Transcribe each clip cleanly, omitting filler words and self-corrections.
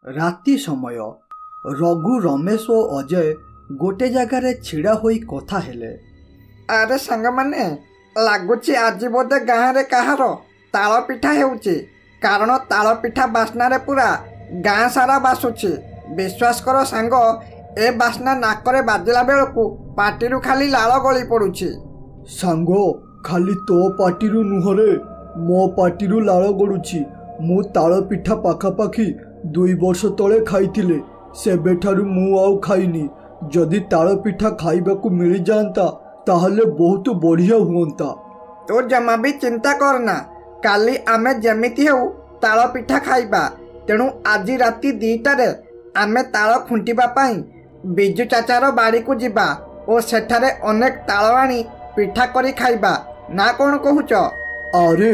राति समय रघु रमेश और अजय गोटे जगार छिड़ा होई कथा हेले। अरे सांग माने लगुच आज बोधे गाँव में कहार ताल पिठा हेउची कारण ताल पिठा बास्नारे पूरा गाँ सारा बासुची। विश्वास कर सांग ए बास्ना नाकरे बाजिला बेलू पाटिरू खाली लाल गली पड़ुची। सांग खाली तो पाटिरू नुहरे मो पाटिरू लाल गड़ुची। मु ताल पिठा पाखापाखि 2 वर्ष तले खाइथिले सेबेठारू मु आउ खाइनी। जदि ताल पिठा खाइबाकू मिल जाता ताहले बहुत बढ़िया हुअंता। तो जमा भी चिंता करना काली आमे जेमिति हेउ ताल पिठा खाइबा। तेणु आज राति 2टारे आमे ताल खुंटिबा पाई बिजू चाचार बाड़ी को जिबा और सेठारे अनेक ताल आनी पिठा करी खाइबा ना कौन कहूच? अरे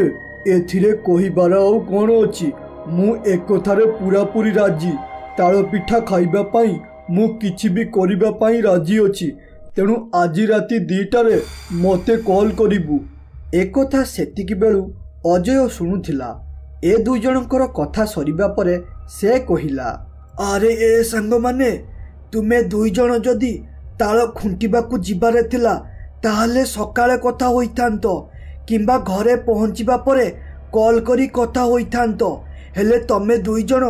एथिरे कहिबार आउ कौन अछि? मु एकथारे पूरा पूरी राजी। ताल पिठा खाइबा पाई मु किछि भी करिबा पाई राजी अछि। तेणु आज राति 2टारे मते कॉल करिबु। एकथा सेतिकी बेलू अजय शुणुथिला। ए 2 जनकर कथा सरिबा परे से कहिला, अरे ए सांग माने तुमे 2 जन जदि ताल खुंटिबाकू जिबारे थिला ताहले सकाळे कथा होइथांत किंबा घरे पहुंचिबा परे कॉल करी कथा होइथांत। हेले तमे 2 जन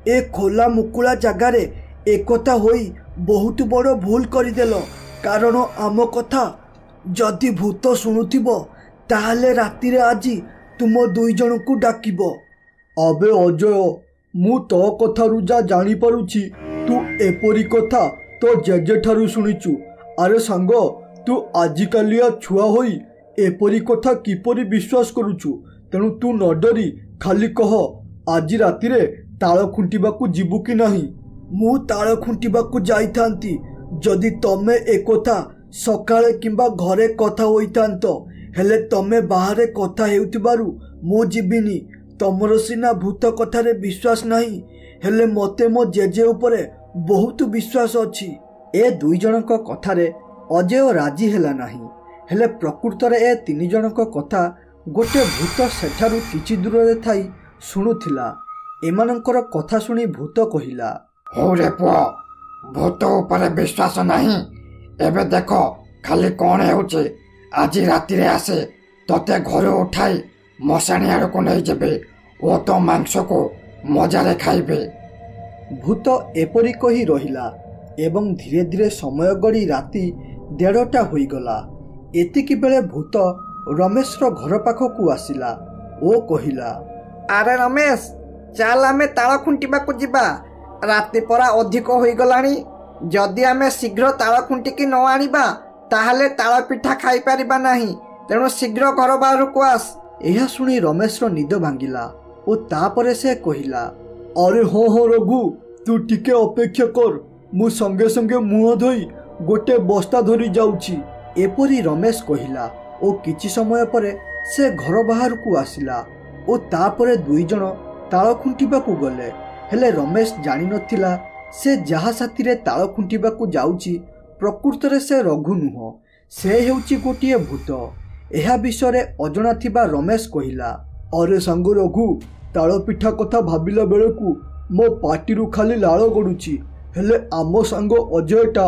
ए खोला मुकुला जगारे एकता होई बहुत बड़ भूल करदेल। कारण आम कथा जदि भूत शुणुथिबो ताहले राति रे आजी तुम 2 जन को डाकिबो। अबे अजय मु तो कथारू जा जानी पारुछि तू एपरी कथा तो जेजे ठारू शुणिचु। अरे सांग तू आजिकालिया छुआ होई एपरी कथा किपरि विश्वास करुछु? तेणु तू न डरी खाली कह आज राति रे ताल खुंटिबाकू जिबु कि नाही? मु ताल खुंटिबाकू जाइथांती जदि तमे एकथा सकाळे किंबा घरे कथा होइथांत। हेले तमे बाहरे कथा हेउतिबारु मु जिबिनी। तमर सिना भूत कथारे विश्वास नाही हेले मते मो जेजे उपरे बहुत विश्वास अछि। ए 2 जनक कथारे अजय राजी हेला नाही। हेले प्रकृत रे ए 3 जनक कथा गोटे भूत सेठारू किछि दूर रे थाई शुणुथिला। एमानंकर कथा शुणी भूत कहिला, हो रे पुआ भूत ऊपर विश्वास नहीं। एबे देखो खाली कौन हेउचे आज राति रे आसे तते घर उठाई मशाणी आड़ को नहीं जेबे ओ तो मांस को मजारे खाइबे। भूत एपरी कही रहिला एवं धीरे धीरे समय गड़ी राति 1:30 होईगला। एतिकी बेले भूत रमेश रो घर पाखकू आसिला ओ कहिला, अरे रमेश चाल आमे ताल खुंटिबाकू जिबा। राति परा अधिक होईगलानी। जदि आमे शीघ्र ताल खुंटिकी न आनिबा ताहले ताल पिठा खाई परिबा नाही। तेणु शीघ्र घर बाहर को आस। एहा सुनी रमेश रो निद भांगिला ओ तापरे से कहिला, अरे हाँ हाँ रघु तू टिके अपेक्षा कर मु संगे संगे मुह धोई गोटे बस्ता धरी जाउची। एपरी रमेश कहिला ओ किछि समय परे से घर बाहर को आसिला ओ तापरे 2 जन ताल खुंटिबाकू गले। हेले रमेश जानि नथिला से जहा साथी रे ताल खुंटिबाकू जाउची प्रकृत रे से रघु नुह से हेउची गोटिए भूत। एहा विषय अजणा थिबा रमेश कहिला, अरे सांग रघु ताल पिठा कथा भाबिला बेलकू मो पाटिरू खाली लाल गड़ुची। हेले आम सांग अजयटा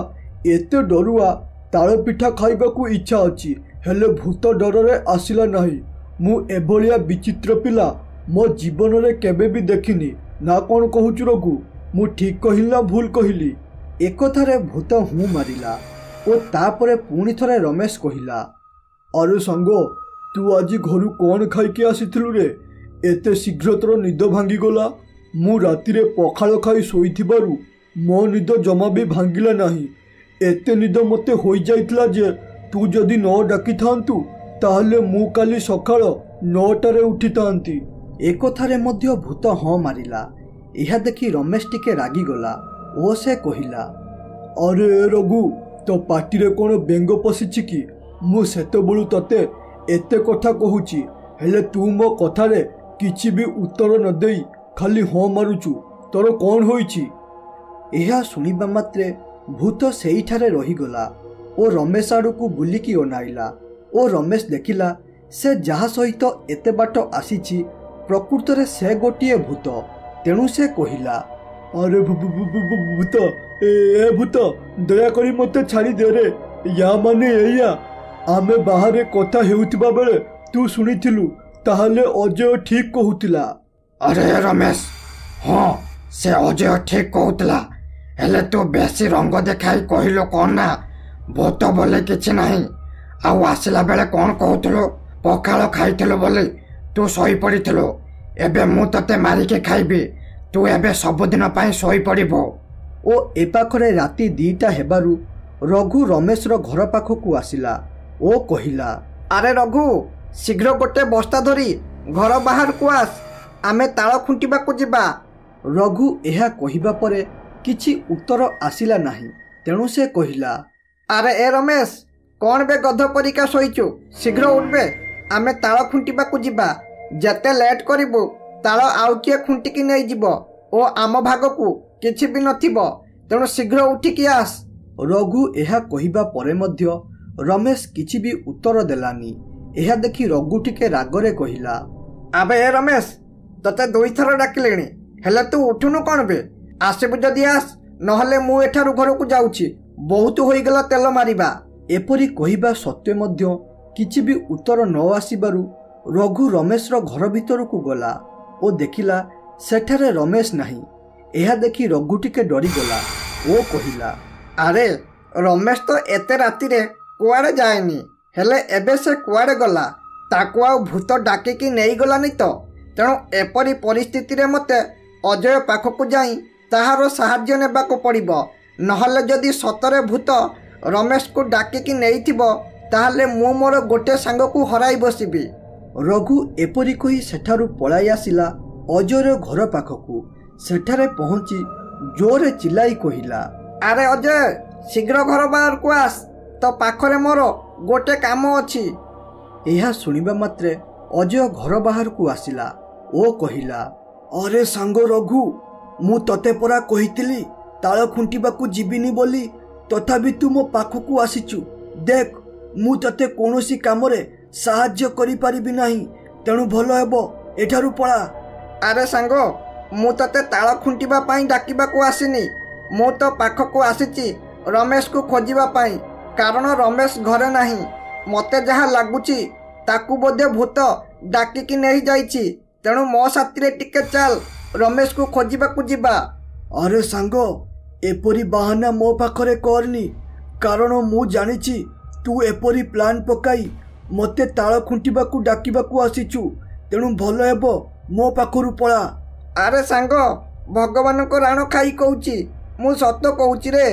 एते डरुआ ताल पिठा खाइबाकू इच्छा अछि हेले भूत डर आसिला नाही। मु एभलिया विचित्र पिला मो जीवन रे केबे भी देखिनी ना कौन कहूचु रघु? मु ठीक कहिली ना भूल कहिली? एकथारे भूत हूँ मारिला ओ तापरे पुणी थरे रमेश कहिला, अरे सांग तू आज घरु कौन खाइके आसीथिलु रे? एते शीघ्र तोर निद भांगी गला। मु राति रे पखाल खाई सोईथिबारु मो निद जमा भी भांगिला नाही। एते निद मते होई जाइतला जे तू जदि न डाकी थांतु ताहले मु काली सकाळ 9टारे उठी थांती। एकथारे मध्य भूत हाँ मारिला। यह देखि रमेश टिके रागी गला ओ से कहिला, अरे रघु तो पाटी रे कोन बेंग पशिछि कि? मु सेतेबेलू तते एते कथा कहूची हेले तू मो कथारे किछि भी उत्तर न देई खाली हाँ मारुचु। तोर कौन होईची? एहा सुनिबा मात्रे भूत सेईठारे रहीगला ओ रमेश आड़कू बुलिकी अनाइला ओ रमेश देखिला से जहा सहित एते बाट आसीछि प्रकृत रे से गोटिए भूत। तेणु से कहिला, अरे भूत ए भूत दयाकरी मते छाड़ी दे रे या माने एया आमे बाहरे कथा हेउथिबा बेले तू सुनिथिलु ताहले अजय ठीक कहूतिला। अरे रमेश हाँ से अजय ठीक कहूतिला हेले तू बेसी रंग देखाई कहिलो कौन ना भूत बोले किछि नहीं आउ आसिला बेले कौन कहूथिलो पखाल खाइथिलो बोले तू सोई पड़िथिलो एबे मु तते मारिके खाइबी तू एबे सबुदिन पाई सोई पड़िबो। ओ ए पाखरे राति 2टा हेबारु रघु रमेश रो घर पाखकू आसिला ओ कहिला अरे रघु शीघ्र गोटे बस्ता धरी घर बाहर को आस आमे ताଳ खुंटिबाकू जिबा। रघु एहा कहिबा परे किछि उत्तर आसिला नाही तेणु से कहिला अरे ए रमेश कौन बे गध परिका शोइचु शीघ्र उठबे आमे ताଳ खुंटिबाकू जिबा जेते लेट करिबो ताଳ आउ किए खुंटिकी नै जिवो ओ आम भागकू किछि भी नथिबो तेणु शीघ्र उठिकी आस। रघु एहा कहिबा परे मध्य रमेश किछि भी उत्तर देलानी एहा देखि रघु टिके रागरे कहिला आबे ए रमेश तते 2 थर डाकिलेनी हेले तू उठुनु कौन बे आसिबु जदि आस नहले मु एठारु घरकू जाउछि बहुत होइगला तेल मारिबा। एपरी कहिबा सत्य मध्य किछि भी उत्तर न आसिबारु रघु रमेश रो घर भितरकू गला ओ देखिला सेठारे रमेश नाही एहा देखि रघु टिके डरी गला ओ कहिला अरे रमेश तो एते राति रे कुआड़े जाएनी हेले एबे से कुआड़े गला ताकू आ भूत डाकिकी नेई गलानी तो तेणु एपरी परिस्थिति रे मते अजय पाखकू जाई ताहारो साहाय्य नेबाकू पड़िबो नहले जदि सतरे भूत रमेश को डाकिकी नेइथिबो ताहले मु मोर गोटे सांगकू हराई बसिबी। रघु एपरी कही सेठारु पलाई आसिला अजयर घर पाखकू सेठारे पहुंची जोरे चिल्लाई कहिला अरे अजय शीघ्र घर बाहर को आस तो पाखरे मोर गोटे काम अछि। एहा सुनिबा मात्रे अजय घर बाहर को आसिला ओ कहिला अरे सांग रघु मु तते परा कहितिली ताळ खुंटिबाकू जिबिनी बोली तथापि तू मो पाखकू आसिचु देख मु तते कोनोसी कामरे साहाय्य करि परिबि नाही तेणु भलो हेबो एठारु पळा। अरे सांग मु तते ताळ खुंटिबा पाई डाकिबाकू आसिनी मु तो पाखकू आसिची रमेश को खोजिबा पाई कारण रमेश घरे नाही मते जहा लागुची ताकू बोधे भूत डाकिकी नहीं जाइची तेणु मो साथी टिके चल रमेश को खोजिबाकू जिबा। अरे सांग एपरी बाहाना मो पाखरे करनी कारण मु जानिची तू एपरी प्लान पकाई मते ताळ खुंटिबाकू डाकिबाकू आसिचु तेणु भलो हेबो मो पाखरु पळा। अरे सांग भगवान को राण खाई कहूची मु सत कहूची रे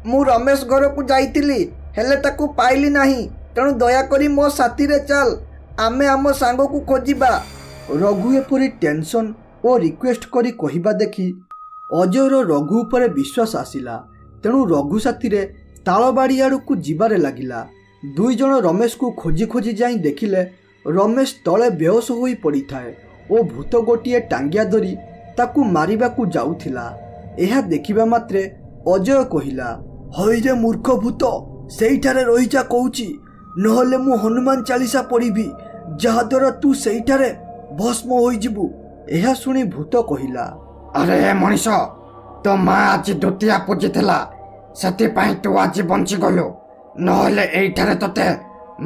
मु रमेश घर को जाइतिली हेले ताकू पाइली नाही तेणु दया करी मो साथी रे चल आमे आम सांग को खोजिबा। रघु एपरी टेंशन ओ रिक्वेस्ट करी कहिबा देखि अजयर रघु उपरे विश्वास आसिला तेणु रघु साथी रे तालबाड़ी आड़कू जिबारे लागिला। 2 जण रमेश को खोजी खोजी जाई देखिले रमेश तले बेहोश होई पड़ी थाए ओ भूत गोटिए टांगिया धरी ताकू मारिबाकू जाउथिला। एहा देखिबा मात्रे अजय कहिला हई रे मूर्ख भूत सेइठारे रहिजा कहूची नहले मु हनुमान चालीसा पढ़िबी जहाद्वारा तू सेइठारे भस्म होई जिबु। एहा सुनी भूत कहिला अरे मनीष तो माँ आज द्वितीया पूजिथिला सेति पाई तू आज बंची गलु नहले एइठारे तते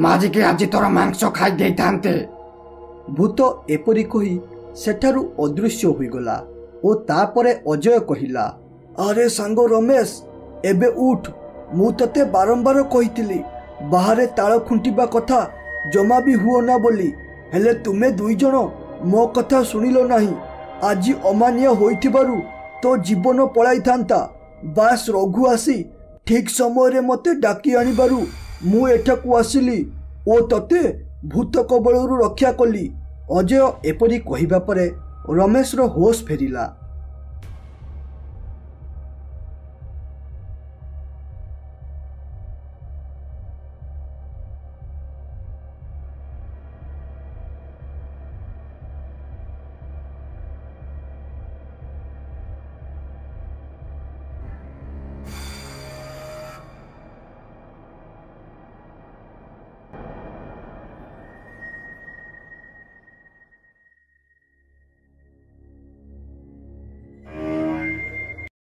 मारिके आज तोर मांस खाई देई थांते। भूत एपरी कही सेठारु अदृश्य होइगला ओ तापरे अजय कहिला अरे सांग रमेश एबे उठ मु तते बारंबार कहितिली बाहरे ताळ खुंटिबा कथा जमा भी हुओ ना बोली हेले तुमे 2 जण मो कथा सुनिलो नाही आज अमान्य होइथिबारु तो जीवन पळाई थांता बास रघु आसी ठीक समय रे मते डाकी आनिबारु मु एठाकू आसिली ओ तते भूत कबळरू रक्षा कली। अजय एपरी कहिबा परे रमेश रो होश फेरिला।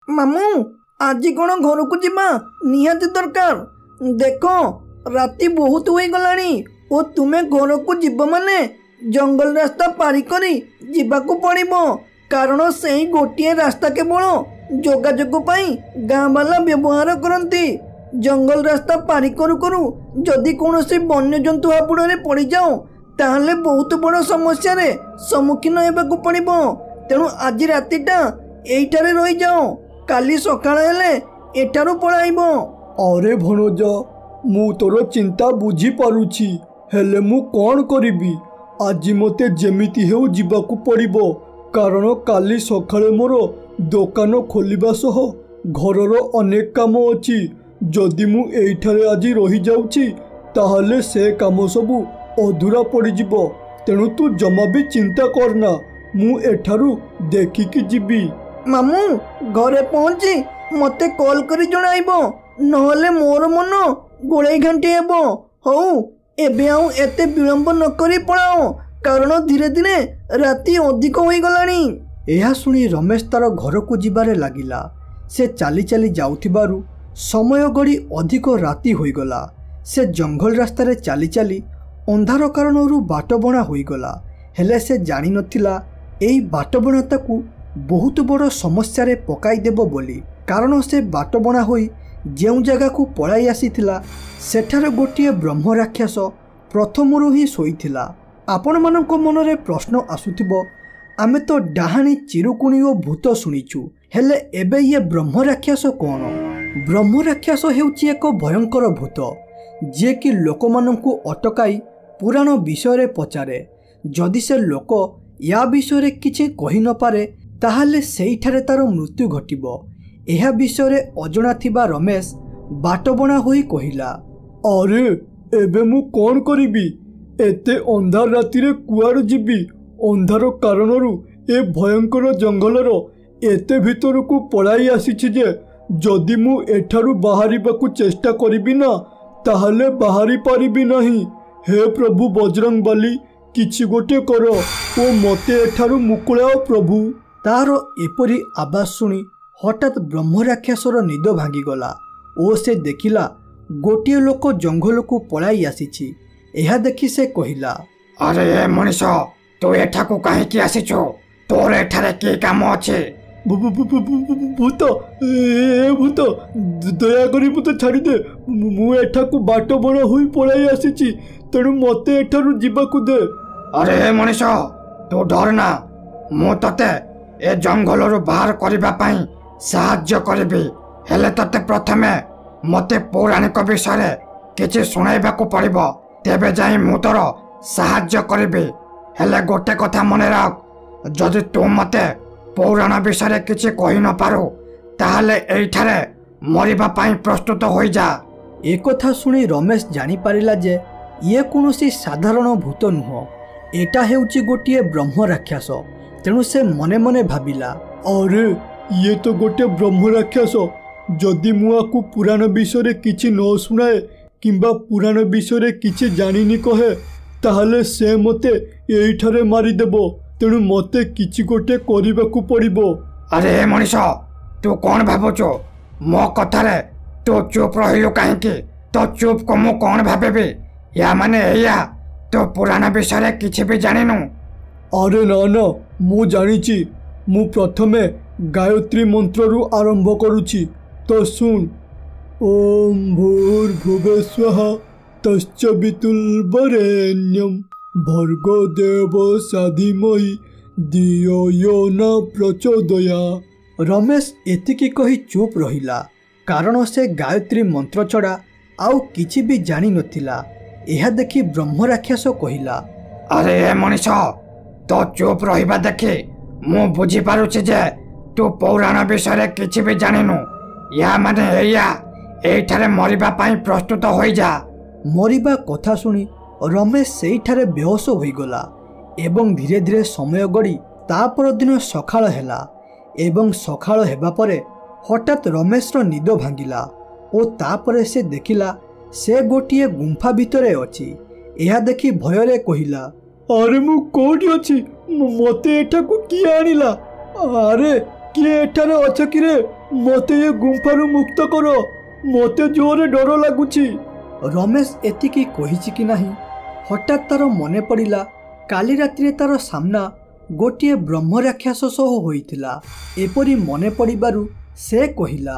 ମାମୁଁ ଆଜି କ'ଣ ଘରକୁ ଯିବା ନିହାତି ଦରକାର। ଦେଖ ରାତି ବହୁତ ହୋଇଗଲାଣି ଓ ତୁମେ ଘରକୁ ଯିବ ମାନେ ଜଙ୍ଗଲ ରାସ୍ତା ପାରି କରି ଯିବାକୁ ପଡ଼ିବ, କାରଣ ସେହି ଗୋଟିଏ ରାସ୍ତା କେବଳ ଯୋଗାଯୋଗ ପାଇଁ ଗାଁ ବାଲା ବ୍ୟବହାର କରନ୍ତି। ଜଙ୍ଗଲ ରାସ୍ତା ପାରି କରୁ କରୁ ଯଦି କୌଣସି ବନ୍ୟଜନ୍ତୁ ହାବୁଡ଼ରେ ପଡ଼ିଯାଅ ତାହେଲେ ବହୁତ ବଡ଼ ସମସ୍ୟାରେ ସମ୍ମୁଖୀନ ହେବାକୁ ପଡ଼ିବ। ତେଣୁ ଆଜି ରାତିଟା ଏଇଠାରେ ରହିଯାଅ, କାଲି ସକାଳ ହେଲେ ଏଠାରୁ ପଳାଇବ। अरे भणज मु तोर चिंता बुझी पारुछि, हेले मु कौन करिबी। आज मते जेमिति हेउ जिबाकू पड़िबो, कारण काली सकाळे मोर दोकान खोलिबा सह घरर अनेक काम अछि। जदि मु एइठारे आज रही जाउछि ताहले से काम सबु अधूरा पड़ी जिवो। तेणु तू जमा भी चिंता करना, मु एठारू देखिकी जिबी। मामू घरे पहुँची मते कॉल करी जणाइबो, नहले मोर मन गोळेई घांटी हेबो। हौ एबे आउ एते विलंब न करी पळाओ, कारण धीरे धीरे राति अधिक होई गलानी। एहा सुनी रमेश तार घरकू जिबारे लागिला। से चाली चाली जाउथिबारु समय गड़ी अधिक राति होईगला। से जंगल रास्तारे चाली चाली अंधार कारणरू बाटबणा होईगला, हेले से जानी नथिला एई बाटबणा ताकू बहुत बड़ समस्या रे पकाई देबो बोली। कारण से बाटबणा होई जेउ जगह को पळाई आसीथिला सेठारे गोटिए ब्रह्म राक्षस प्रथमरू ही सोईथिला। आपण मानक मनरे प्रश्न आसुथिबो, आमे तो डाहाणी चिरुकुणी और भूत शुणीचु, हेले एबे ये ब्रह्म राक्षस कौन? ब्रह्म राक्षस हेउची एक भयंकर भूत जे कि लोक मानकु अटकाई पुराण विषय रे पचारे। जदि से लोक या विषय किछि कहि न पारे ताहले सेइठारे तार मृत्यु घटिबो। एहा विषय रे अजणा थिबा रमेश बाटबणा होई कहिला, अरे एबे मु कौन करिबी? एते अंधार राति रे कुआड़ जिबी? अंधार कारणरू ए भयंकर जंगलर एते भितर को पळाई आसीछि जे जदि मु एठारू बाहरिबाकू चेष्टा करिबी ना ताहले बाहरी पारिबी नहीं। हे प्रभु बजरंग बली किछि गोटे करो ओ मते एठारू मुकुलाओ प्रभु। तार एपरी आवाज सुनी हठात ब्रह्म राक्षसर निद भांगीगला ओ से देखिला गोटे लोक जंगल को पळाई आसीछि। एहा देखि से कहिला, अरे ए मनीष तू एठाकू काहेकि आसीछु? तोर एठारे के काम अछि? भूत ए भूत दया करी मते छाड़ी दे, मु एठाकू बाट बड़ होई पळाई आसीछि, तेणु मते एठारू जिबाकू दे। अरे ए मनीष तू डरना, मु तते ए जंगलरू बाहर करिबा पई साहाय्य करिबी, हेले तते प्रथमे मते पौराणिक विषय किछि सुनाइबाकू पड़िबो, तेबे जाई मु तोर साहाय्य करिबी। हेले गोटे कथा मने राख, जदि तू मते पौराण विषय किछि कहि न पारू ताहले एइठारे मरिबा पई प्रस्तुत होई जा। ए कथा सुनी रमेश जानी पारिला जे ये कोनोसी साधारण भूत नुह, एटा हेउची गोटिए ब्रह्म राक्षस। तेणु से मने मने भाबिला, अरे ये तो गोटे ब्रह्म राक्षस, जदि मुआकू पुराण विषय किछि न सुनाए किंबा पुराण विषय किछि जानिनी कहे ताहले से मते एइठारे मारी देबो। तेणु मते किछि गोटे करिबाकू पड़िबो। अरे मनीष तू कौन भाबुचो? मो कथारे तू चुप रहिलु काहेकि? तो चुप को मु कौन भाबेबी? या माने एया तो पुराण विषय किछि भी जानिनु? अरे ना ना मु जानिछि, मु प्रथमे गायत्री मंत्ररू आरंभ करूछि, तो सुन। ओम भूर्भुवस्वः तस्य वितुर्वरेण्यं भर्गो देवस्य धीमहि धियो यो न प्रचोदयात्। रमेश एतिकी कही चुप रहिला, कारण से गायत्री मंत्र छड़ा आउ किछि भी जानी नथिला। एहा देखि ब्रह्म राक्षस कहिला, अरे ए मनीष तो चुप रहिबा देखि मु बुझी पारुछि जे तू पौराण विषय किछि भी जानिनु। या माने एया एइठारे मरिबा पई प्रस्तुत होई जा। मरिबा कथा सुनी रमेश सेइठारे बेहोश होईगला एवं धीरे धीरे समय गड़ी तापर दिन सकाळ हेला। एवं सकाळ हेबा परे हठात रमेशर निद भांगिला ओ तापरे से देखिला से गोटिए गुंफा भितरे अछि। एहा देखि भयरे कहिला, अरे मु कोठी अछि? मते एठाकू किए आनिला? अरे किए एठारे अछ कि रे? मते ये गुंफारू मुक्त कर, मते जोरे डर लगुची। रमेश एतिकी कहिछि कि नाही हठात तार मने पड़िला काली रात्रि तार सामना गोटे ब्रह्म राक्षस सह होइथिला। एपरी मने पड़िबारु से कहिला,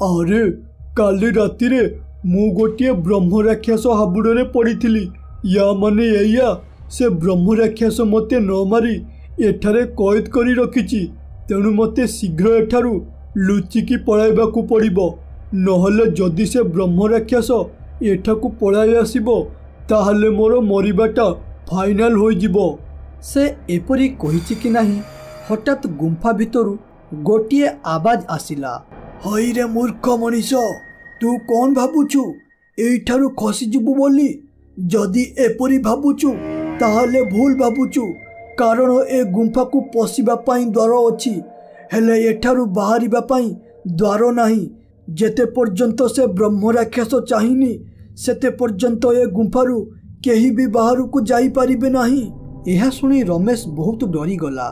अरे काली रातिरे मु गोटे ब्रह्म राक्षस हाबुड़े पड़िथिली। या माने एया से ब्रह्म राक्षस मते न मारी एठारे कैद करी रखिछि। तेणु मते शीघ्र एठारु लुचिकी पळाइबाकू पड़िबो, नहले जदि से ब्रह्म राक्षस एठाकू पळाइ आसिबो ताहले मोर मरिबाटा फाइनाल होई जिवो। से एपरी कहिछि कि नाही हठात गुंफा भितरु गोटिए आवाज आसिला, हई रे मूर्ख मनीष, तू कौन भाबुछु एठारु खसी जिवु बोली? जदि एपरी भाबुछु ताहले भूल भाबुछु, कारण ए गुंफा को पशिबा पई द्वार अछि, हेले एठारु बाहरिबा पई द्वार नाही। जेते पर्यंत से ब्रह्म राक्षस चाहिनी सेते पर्यंत ए गुंफारु केही भी बाहर को जाई परिबे नाही। यह सुनी रमेश बहुत डरी गला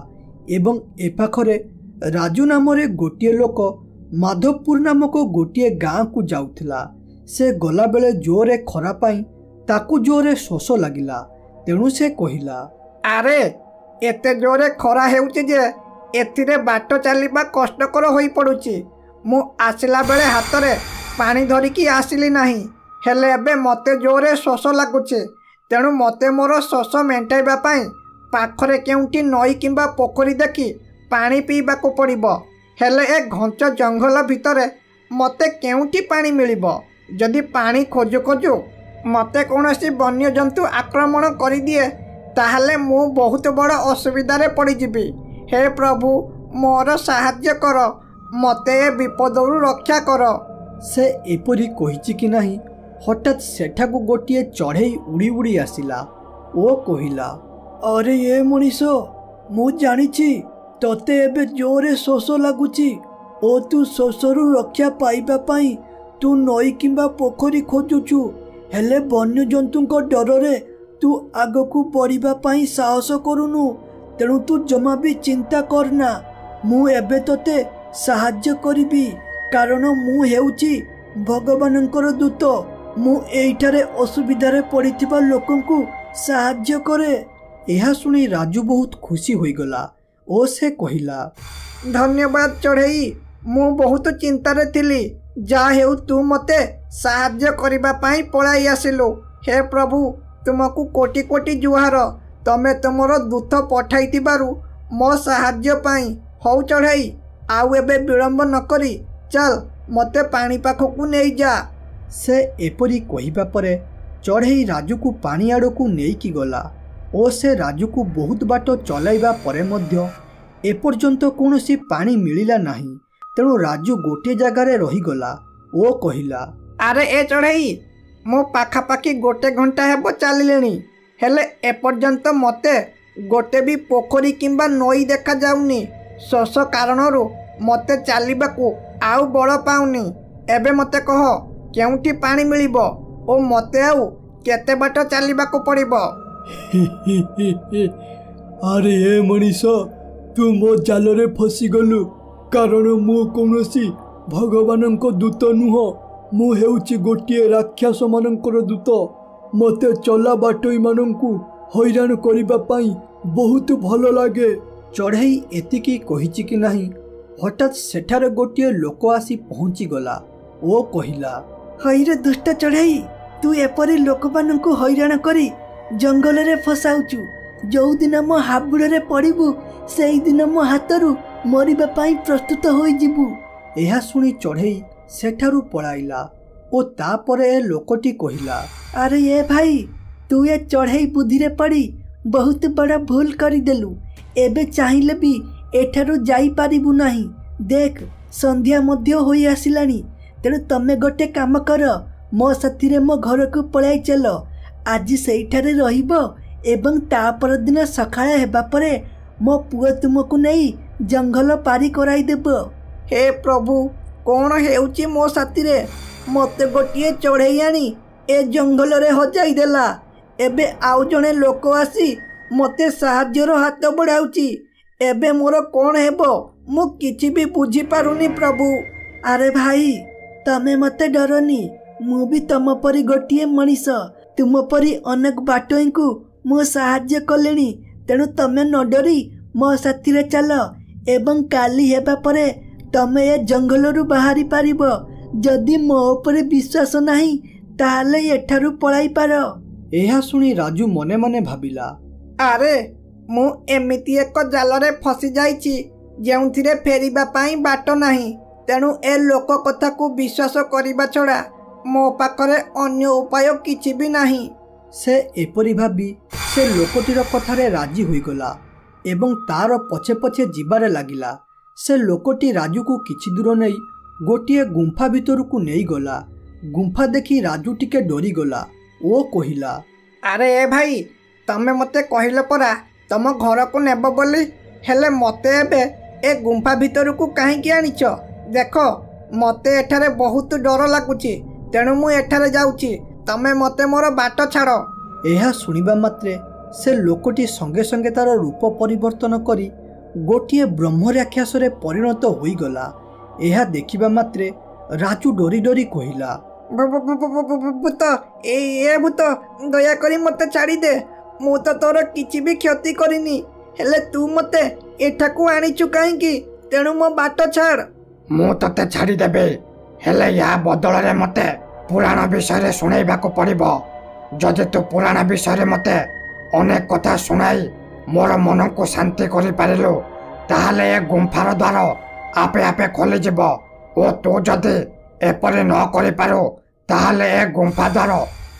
एवं ए पाखरे राजू नाम रे गोटिए लोक माधवपुर नामक गोटिए गाँ को जाउथिला। से गला बेले जोरे खरा पाई ताकू जोरे शोष लागिला। तेणु से कहिला, अरे एते जोरे खरा हेउची जे एथिरे बाट चलिबा कष्टकर होई पडुची। मु आसिला बेले हातरे पानी धरिकी आसिली नाही, हेले एबे मते जोरे शोष लागुचे। तेणु मते मोर शोष मेंटाइबा पाई पाखरे केउंटी नई किंबा पोखरी देखी पानी पीबाकू पड़िबो। हेले ए घंच जंगल भितरे मते केउंटी पानी मिलिबो? जदि पानी खोजु खोजु मते कौनसी वन्य जंतु आक्रमण करि दिए ताहले मु बहुत बड़ असुविधारे पड़ जिबी। हे प्रभु मोर साहाय्य कर, मते ए विपदरु रक्षा कर। से एपरी कहिछि कि नाही हठात सेठाकू गोटिए चढ़ई उड़ी उड़ी आसिला ओ कहिला, अरे ये मनीष, मु जानिछि तते एबे जोरे शोष लागुची ओ तू शोषरू रक्षा पाइबा पाई तू नई किंबा पोखरी खोजुछु, हेले वन्य जंतुंको डରରେ तू आगकू बढ़िबा पाई साहस करुनु। तेणु तू जमा भी चिंता करना, मु एबे तते साहाय्य करिबी, कारण मु हेउची भगवानंकर दूत। मु एइठारे असुविधारे पड़िथिबा लोकंकु साहाय्य करे। यह सुनी राजू बहुत खुशी होईगला ओ से कहिला, धन्यवाद चढ़ई, मु बहुत चिंतारे थिली। जा हेउ तू मते साहाय्य करिबा पाई पळाई आसिलु। हे प्रभु तुमको कोटि कोटि जुहार, तमे तुमर दूत पठाइथिबारु मो साहाय्य पाई। हौ चढ़ई, आउ एबे विलंब न करी चल मते पानी पाखकू नहीं जा। से एपरी कहिबा परे चढ़ई राजू को पानी आड़ को नेइकी गला ओ से राजू को बहुत बाट चलाइबा परे मध्य एपर्यंत कौनसी पानी मिलिला नाही। तेणु राजू गोटे जगार रहीगला ओ कहिला, अरे ए चढ़ई, मो पाखापाखि गोटे घंटा हेबो चलिलेनी, हेले एपर्यंत मते गोटे भी पोखरी किंबा नई देखा जाउनी। शोष कारणरू मते चलिबाकू आउ बड़ पाउनी। एबे मते कह केउंठी पानी मिलिबो ओ मते आउ केते बाट चलिबाकू पड़िबो? अरे ए मनीष, तू मो जालरे फसी गलु, कारण मु कौनसी भगवानंको दूत नुह, मु हेउची गोटिए राक्षस मानंकर दूत। मते चला बाटोई मानंकु हैरान करिबा पाई बहुत भल लागे। चढ़ई एतिकी कहिछि कि नाही हठात सेठारे गोटिए लोक आसी पहुँची गला ओ कहिला, हईरे दुष्ट चढ़ई, तू एपरी लोक मानंकु हैरान करी जंगल रे फसाउचु। जो दिन मो हाबुड़े पड़िबु सेई दिन मो हाथरू मरिबा पाई प्रस्तुत होई जिबु। यह सुनी चढ़ई सेठारू पळाइला ओ तापरे ए लोकटी कहिला, अरे ये भाई, तू ये चढ़ई बुद्धि रे पड़ी बहुत बड़ा भूल करी देलु। एबे चाहिले भी एठारू जाई पारिबु नाही। देख संध्या मध्य होई आसिलानी, तेणु तमे गोटे काम कर, मो साथी मो घर को पळाई चल। आज सेठारे रहिबो एवं तापर दिन सकाळ हेबा परे मो पुआ तुमको नहीं जंगल पारी कराई देबो। हे प्रभु कौन हेउची मो साथी रे? मते गोटिए चढ़ई आनी ए जंगल रे हजाई देला। एबे आउ जने लोक आसी मते साहाଯ୍ୟର हाथ बढ़ाउची। एबे मोर कौन हेबो मु किछि भी बुझी पारुनी प्रभु। ଆରେ ଭାଇ ତମେ ମତେ ଡରନି, ମୁଁ ବି ତମ ପରି ଗୋଟିଏ ମଣିଷ। ତୁମ ପରି ଅନେକ ବାଟୋଇଙ୍କୁ ମୁଁ ସାହାଯ୍ୟ କଲିଣି। ତେଣୁ ତମେ ନ ଡରି ମୋ ସାଥିରେ ଚାଲ ଏବଂ କାଲି ହେବା ପରେ ତମେ ଏ ଜଙ୍ଗଲରୁ ବାହାରି ପାରିବ। ଯଦି ମୋ ଉପରେ ବିଶ୍ୱାସ ନାହିଁ ତାହେଲେ ଏଠାରୁ ପଳାଇ ପାର। ଏହା ଶୁଣି ରାଜୁ ମନେ ମନେ ଭାବିଲା, ଆରେ ମୁଁ ଏମିତି ଏକ ଜାଲରେ ଫସି ଯାଇଛି ଯେଉଁଥିରେ ଫେରିବା ପାଇଁ ବାଟ ନାହିଁ। ତେଣୁ ଏ ଲୋକ କଥାକୁ ବିଶ୍ୱାସ କରିବା ଛଡ଼ା ମୋ ପାଖରେ ଅନ୍ୟ ଉପାୟ କିଛି ବି ନାହିଁ। ସେ ଏପରି ଭାବି ସେ ଲୋକଟିର କଥାରେ ରାଜି ହୋଇଗଲା ଏବଂ ତାର ପଛେ ପଛେ ଯିବାରେ ଲାଗିଲା। ସେ ଲୋକଟି ରାଜୁକୁ କିଛି ଦୂର ନେଇ ଗୋଟିଏ ଗୁମ୍ଫା ଭିତରକୁ ନେଇଗଲା। ଗୁମ୍ଫା ଦେଖି ରାଜୁ ଟିକେ ଡରିଗଲା ଓ କହିଲା, ଆରେ ଏ ଭାଇ, ତମେ ମୋତେ କହିଲ ପରା ତମ ଘରକୁ ନେବ ବୋଲି, ହେଲେ ମୋତେ ଏବେ ଏ ଗୁମ୍ଫା ଭିତରକୁ କାହିଁକି ଆଣିଛ? ଦେଖ ମୋତେ ଏଠାରେ ବହୁତ ଡର ଲାଗୁଛି, ତେଣୁ ମୁଁ ଏଠାରେ ଯାଉଛି। ତମେ ମୋତେ ମୋର ବାଟ ଛାଡ଼। ଏହା ଶୁଣିବା ମାତ୍ରେ ସେ ଲୋକଟି ସଙ୍ଗେ ସଙ୍ଗେ ତାର ରୂପ ପରିବର୍ତ୍ତନ କରି ଗୋଟିଏ ବ୍ରହ୍ମ ରାକ୍ଷସରେ ପରିଣତ ହୋଇଗଲା। ଏହା ଦେଖିବା ମାତ୍ରେ ରାଜୁ ଡରି ଡରି କହିଲା, ଭୂତ, ଏ ଭୂତ, ଦୟାକରି ମୋତେ ଛାଡ଼ିଦେ। ମୁଁ ତ ତୋର କିଛି ବି କ୍ଷତି କରିନି, ହେଲେ ତୁ ମୋତେ ଏଠାକୁ ଆଣିଛୁ କାହିଁକି? ତେଣୁ ମୋ ବାଟ ଛାଡ଼। ମୁଁ ତତେ ଛାଡ଼ିଦେବି, ହେଲେ ୟା ବଦଳରେ ମୋତେ ପୁରାଣ ବିଷୟରେ ଶୁଣେଇବାକୁ ପଡ଼ିବ। ଯଦି ତୁ ପୁରାଣ ବିଷୟରେ ମୋତେ ଅନେକ କଥା ଶୁଣାଇ ମୋର ମନକୁ ଶାନ୍ତି କରିପାରିଲୁ ତାହେଲେ ଏ ଗୁମ୍ଫାର ଦ୍ୱାର ଆପେ ଆପେ ଖୋଲିଯିବ। ଓ ତୁ ଯଦି ଏପରି ନ କରିପାରୁ ତାହେଲେ ଏ ଗୁମ୍ଫା ଦ୍ୱାର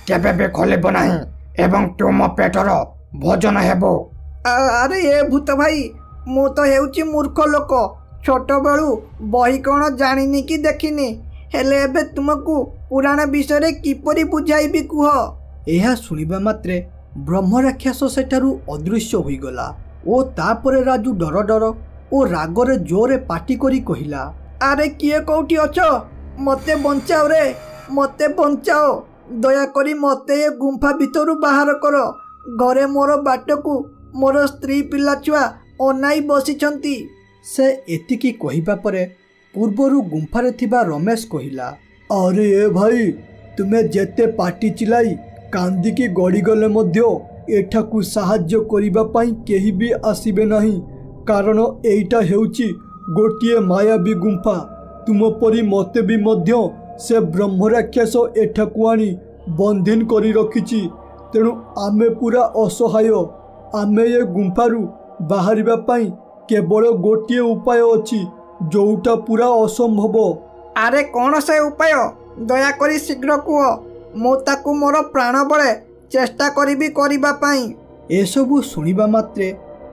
କେବେ ବି ଖୋଲିବ ନାହିଁ ଏବଂ ତୁ ମୋ ପେଟର ଭୋଜନ ହେବୁ। ଆରେ ଏ ଭୂତ ଭାଇ, ମୁଁ ତ ହେଉଛି ମୂର୍ଖ ଲୋକ। ଛୋଟବେଳୁ ବହି କ'ଣ ଜାଣିନି କି ଦେଖିନି, ହେଲେ ଏବେ ତୁମକୁ ପୁରାଣ ବିଷୟରେ କିପରି ବୁଝାଇବି କୁହ? ଏହା ଶୁଣିବା ମାତ୍ରେ ବ୍ରହ୍ମ ରାକ୍ଷସ ସେଠାରୁ ଅଦୃଶ୍ୟ ହୋଇଗଲା ଓ ତାପରେ ରାଜୁ ଡର ଡର ଓ ରାଗରେ ଜୋରେ ପାଟି କରି କହିଲା, ଆରେ କିଏ କୋଉଠି ଅଛ? ମୋତେ ବଞ୍ଚାଅ ରେ, ମୋତେ ବଞ୍ଚାଅ। ଦୟାକରି ମୋତେ ଏ ଗୁମ୍ଫା ଭିତରୁ ବାହାର କର। ଘରେ ମୋର ବାଟକୁ ମୋର ସ୍ତ୍ରୀ ପିଲା ଛୁଆ ଅନାଇ ବସିଛନ୍ତି। ସେ ଏତିକି କହିବା ପରେ ପୂର୍ବରୁ ଗୁମ୍ଫାରେ ଥିବା ରମେଶ କହିଲା, ଆରେ ଏ ଭାଇ, ତୁମେ ଯେତେ ପାଟି ଚିଲାଇ କାନ୍ଦିକି ଗଡ଼ିଗଲେ ମଧ୍ୟ ଏଠାକୁ ସାହାଯ୍ୟ କରିବା ପାଇଁ କେହି ବି ଆସିବେ ନାହିଁ, କାରଣ ଏଇଟା ହେଉଛି ଗୋଟିଏ ମାୟାବୀ ଗୁମ୍ଫା। ତୁମ ପରି ମୋତେ ବି ମଧ୍ୟ ସେ ବ୍ରହ୍ମ ରାକ୍ଷସ ଏଠାକୁ ଆଣି ବନ୍ଦିନ କରି ରଖିଛି। ତେଣୁ ଆମେ ପୁରା ଅସହାୟ। ଆମେ ଏ ଗୁମ୍ଫାରୁ ବାହାରିବା ପାଇଁ କେବଳ ଗୋଟିଏ ଉପାୟ ଅଛି, ଯୋଉଟା ପୁରା ଅସମ୍ଭବ। ଆରେ କ'ଣ ସେ ଉପାୟ? ଦୟାକରି ଶୀଘ୍ର କୁହ, ମୁଁ ତାକୁ ମୋର ପ୍ରାଣ ବଳେ ଚେଷ୍ଟା କରିବି କରିବା ପାଇଁ। ଏସବୁ ଶୁଣିବା ମାତ୍ରେ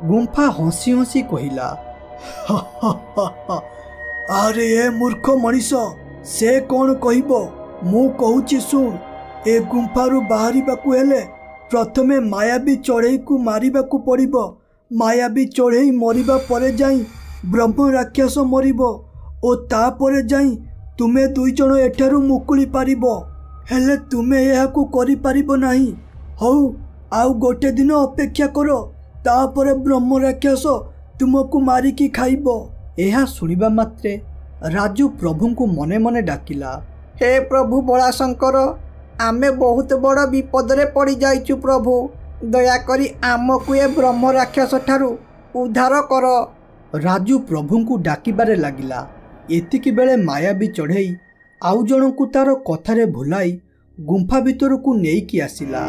ଗୁମ୍ଫା ହସି ହସି କହିଲା, ଆରେ ଏ ମୂର୍ଖ ମଣିଷ, ସେ କ'ଣ କହିବ? ମୁଁ କହୁଛି ଶୁଣ। ଏ ଗୁମ୍ଫାରୁ ବାହାରିବାକୁ ହେଲେ ପ୍ରଥମେ ମାୟାବୀ ଚଢ଼େଇକୁ ମାରିବାକୁ ପଡ଼ିବ। ମାୟାବୀ ଚଢ଼େଇ ମରିବା ପରେ ଯାଇ ବ୍ରହ୍ମ ରାକ୍ଷସ ମରିବ ଓ ତାପରେ ଯାଇ ତୁମେ ଦୁଇଜଣ ଏଠାରୁ ମୁକୁଳି ପାରିବ। ହେଲେ ତୁମେ ଏହାକୁ କରିପାରିବ ନାହିଁ। ହଉ, ଆଉ ଗୋଟେ ଦିନ ଅପେକ୍ଷା କର, ତାପରେ ବ୍ରହ୍ମ ରାକ୍ଷସ ତୁମକୁ ମାରିକି ଖାଇବ। ଏହା ଶୁଣିବା ମାତ୍ରେ ରାଜୁ ପ୍ରଭୁଙ୍କୁ ମନେ ମନେ ଡାକିଲା, ହେ ପ୍ରଭୁ ବଳାଶଙ୍କର, ଆମେ ବହୁତ ବଡ଼ ବିପଦରେ ପଡ଼ିଯାଇଛୁ ପ୍ରଭୁ। ଦୟାକରି ଆମକୁ ଏ ବ୍ରହ୍ମ ରାକ୍ଷସ ଠାରୁ ଉଦ୍ଧାର କର। ରାଜୁ ପ୍ରଭୁଙ୍କୁ ଡାକିବାରେ ଲାଗିଲା। ଏତିକି ବେଳେ ମାୟାବୀ ଚଢ଼େଇ ଆଉ ଜଣଙ୍କୁ ତାର କଥାରେ ଭୁଲାଇ ଗୁମ୍ଫା ଭିତରକୁ ନେଇକି ଆସିଲା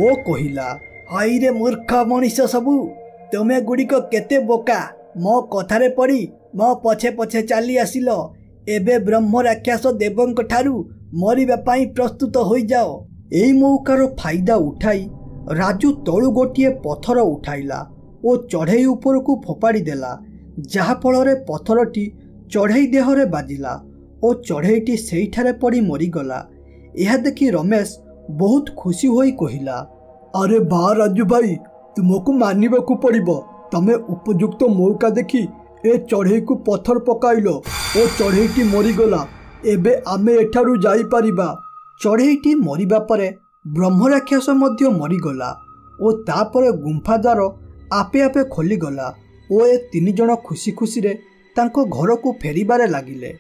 ଓ କହିଲା, ହାଇରେ ମୂର୍ଖ ମଣିଷ ସବୁ, ତୁମେ ଗୁଡ଼ିକ କେତେ ବୋକା। ମୋ କଥାରେ ପଡ଼ି ମୋ ପଛେ ପଛେ ଚାଲି ଆସିଲ। ଏବେ ବ୍ରହ୍ମ ରାକ୍ଷସ ଦେବଙ୍କ ଠାରୁ ମରିବା ପାଇଁ ପ୍ରସ୍ତୁତ ହୋଇଯାଅ। ଏଇ ମୌକାର ଫାଇଦା ଉଠାଇ ରାଜୁ ତଳୁ ଗୋଟିଏ ପଥର ଉଠାଇଲା ଓ ଚଢ଼େଇ ଉପରକୁ ଫୋପାଡ଼ି ଦେଲା, ଯାହାଫଳରେ ପଥରଟି ଚଢ଼େଇ ଦେହରେ ବାଜିଲା ଓ ଚଢ଼େଇଟି ସେଇଠାରେ ପଡ଼ି ମରିଗଲା। ଏହା ଦେଖି ରମେଶ ବହୁତ ଖୁସି ହୋଇ କହିଲା, ଆରେ ବା ରାଜୁ ଭାଇ, ତୁମକୁ ମାନିବାକୁ ପଡ଼ିବ। ତମେ ଉପଯୁକ୍ତ ମୌକା ଦେଖି ଏ ଚଢ଼େଇକୁ ପଥର ପକାଇଲ ଓ ଚଢ଼େଇଟି ମରିଗଲା। ଏବେ ଆମେ ଏଠାରୁ ଯାଇପାରିବା। ଚଢ଼େଇଟି ମରିବା ପରେ ବ୍ରହ୍ମ ରାକ୍ଷସ ମଧ୍ୟ ମରିଗଲା ଓ ତାପରେ ଗୁମ୍ଫା ଦ୍ୱାର ଆପେ ଆପେ ଖୋଲିଗଲା ଓ ଏ ତିନି ଜଣ ଖୁସି ଖୁସିରେ ତାଙ୍କ ଘରକୁ ଫେରିବାରେ ଲାଗିଲେ।